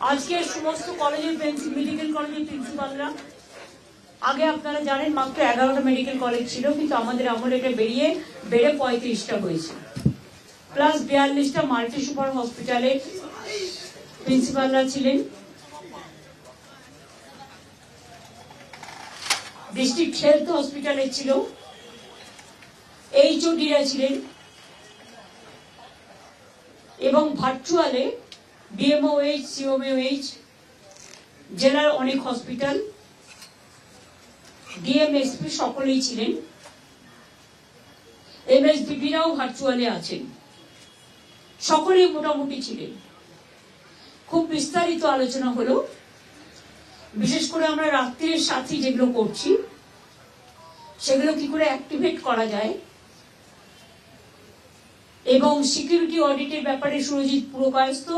আজকে সমস্ত কলেজের মেডিকেল কলেজের প্রিন্সিপালরা, আগে আপনারা জানেন মাত্র 11টা মেডিকেল কলেজ ছিল, কিন্তু আমাদের আমলে এটা বেড়ে 35টা হয়েছে, প্লাস 42টা মাল্টি সুপার হসপিটালের প্রিন্সিপালরা ছিলেন, ডিস্ট্রিক্ট হেলথ হসপিটালে ছিল, এইচওডিরা ছিলেন, এবং ভার্চুয়ালে ডিএমওএইচ, সিওমওএইচ, জেলার অনেক হসপিটাল, ডিএমএসপি সকলেই ছিলেন, এমএসডিপিরাও ভার্চুয়ালে আছেন, সকলেই মোটামুটি ছিলেন। খুব বিস্তারিত আলোচনা হলো, বিশেষ করে আমরা রাত্রির সাথী যেগুলো করছি সেগুলো কি করে অ্যাক্টিভেট করা যায়, এবং সিকিউরিটি অডিটের ব্যাপারে সুরজিৎ পুরকায়স্থ,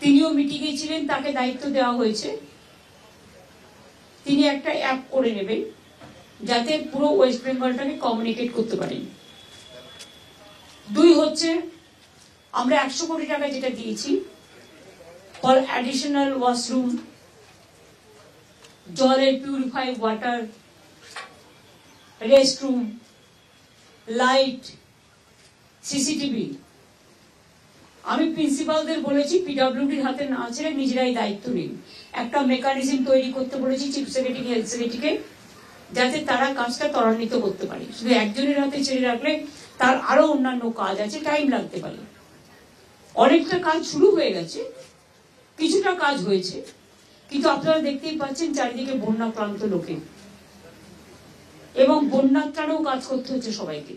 তিনিও মিটিংয়ে ছিলেন, তাকে দায়িত্ব দেওয়া হয়েছে, তিনি একটা অ্যাপ করে নেবেন যাতে পুরো ওয়েস্ট বেঙ্গলটাকে কমিউনিকেট করতে পারেন। 2 হচ্ছে আমরা 100 কোটি টাকা যেটা দিয়েছি ফর অ্যাডিশনাল ওয়াশরুম, জলের purified water, restroom, light, CCTV. আমি প্রিন্সিপালদের বলেছি পিডব্লিউডির হাতে না ছেড়ে নিজেরাই দায়িত্ব নিন, একটা মেকানিজম তৈরি করতে বলেছি চিফ সেক্রেটারি, হেলথ সেক্রেটারিকে, যাতে তারা কাজটা ত্বরান্বিত করতে পারে। শুধু একজনের হাতে ছেড়ে রাখলে তার আরো অন্যান্য কাজ আছে, টাইম লাগতে পারে। অনেকটা কাজ শুরু হয়ে গেছে, কিছুটা কাজ হয়েছে, কিন্তু আপনারা দেখতেই পাচ্ছেন চারিদিকে বন্যাক্রান্ত লোকে, এবং বন্যার ত্রাণেও কাজ করতে হচ্ছে সবাইকে।